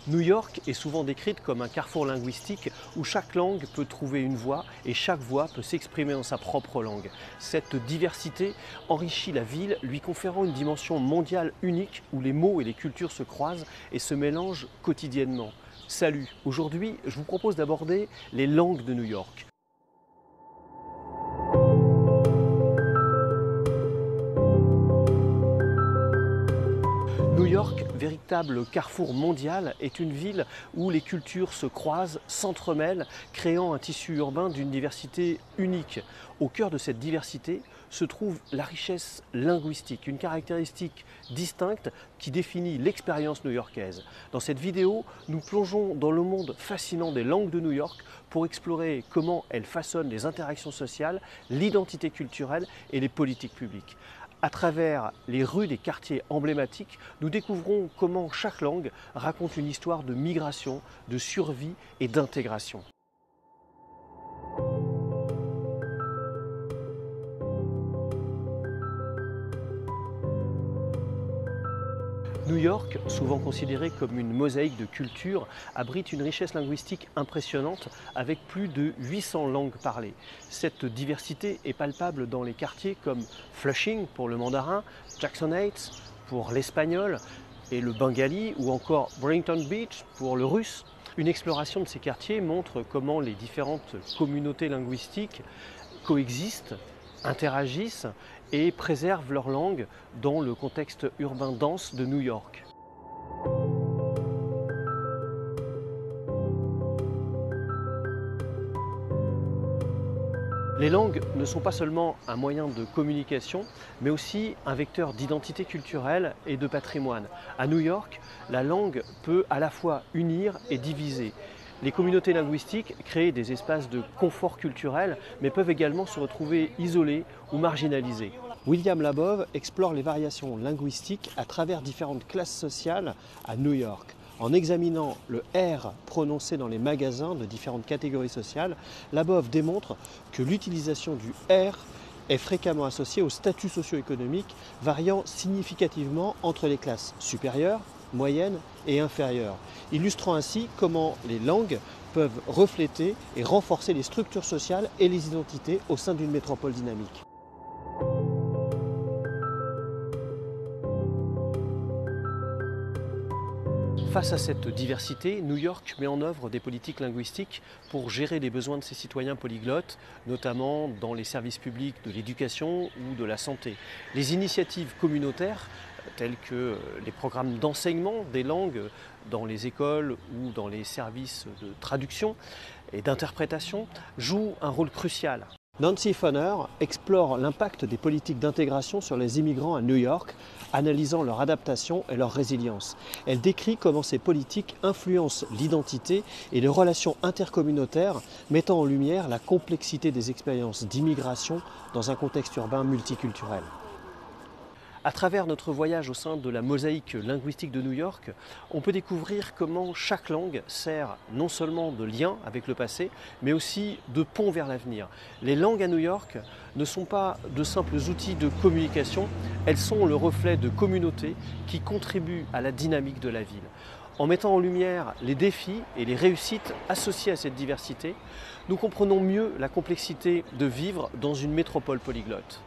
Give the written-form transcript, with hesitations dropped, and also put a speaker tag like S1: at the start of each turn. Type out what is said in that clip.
S1: New York est souvent décrite comme un carrefour linguistique où chaque langue peut trouver une voix et chaque voix peut s'exprimer dans sa propre langue. Cette diversité enrichit la ville, lui conférant une dimension mondiale unique où les mots et les cultures se croisent et se mélangent quotidiennement. Salut, aujourd'hui je vous propose d'aborder les langues de New York. New York, véritable carrefour mondial, est une ville où les cultures se croisent, s'entremêlent, créant un tissu urbain d'une diversité unique. Au cœur de cette diversité se trouve la richesse linguistique, une caractéristique distincte qui définit l'expérience new-yorkaise. Dans cette vidéo, nous plongeons dans le monde fascinant des langues de New York pour explorer comment elles façonnent les interactions sociales, l'identité culturelle et les politiques publiques. À travers les rues des quartiers emblématiques, nous découvrons comment chaque langue raconte une histoire de migration, de survie et d'intégration. New York, souvent considérée comme une mosaïque de cultures, abrite une richesse linguistique impressionnante avec plus de 800 langues parlées. Cette diversité est palpable dans les quartiers comme Flushing pour le mandarin, Jackson Heights pour l'espagnol et le bengali ou encore Brighton Beach pour le russe. Une exploration de ces quartiers montre comment les différentes communautés linguistiques coexistent, interagissent et préservent leur langue dans le contexte urbain dense de New York. Les langues ne sont pas seulement un moyen de communication, mais aussi un vecteur d'identité culturelle et de patrimoine. À New York, la langue peut à la fois unir et diviser. Les communautés linguistiques créent des espaces de confort culturel, mais peuvent également se retrouver isolées ou marginalisées. William Labov explore les variations linguistiques à travers différentes classes sociales à New York. En examinant le R prononcé dans les magasins de différentes catégories sociales, Labov démontre que l'utilisation du R est fréquemment associée au statut socio-économique, variant significativement entre les classes supérieures, moyennes et inférieures, illustrant ainsi comment les langues peuvent refléter et renforcer les structures sociales et les identités au sein d'une métropole dynamique. Face à cette diversité, New York met en œuvre des politiques linguistiques pour gérer les besoins de ses citoyens polyglottes, notamment dans les services publics de l'éducation ou de la santé. Les initiatives communautaires, telles que les programmes d'enseignement des langues dans les écoles ou dans les services de traduction et d'interprétation, jouent un rôle crucial. Nancy Foner explore l'impact des politiques d'intégration sur les immigrants à New York, analysant leur adaptation et leur résilience. Elle décrit comment ces politiques influencent l'identité et les relations intercommunautaires, mettant en lumière la complexité des expériences d'immigration dans un contexte urbain multiculturel. À travers notre voyage au sein de la mosaïque linguistique de New York, on peut découvrir comment chaque langue sert non seulement de lien avec le passé, mais aussi de pont vers l'avenir. Les langues à New York ne sont pas de simples outils de communication, elles sont le reflet de communautés qui contribuent à la dynamique de la ville. En mettant en lumière les défis et les réussites associées à cette diversité, nous comprenons mieux la complexité de vivre dans une métropole polyglotte.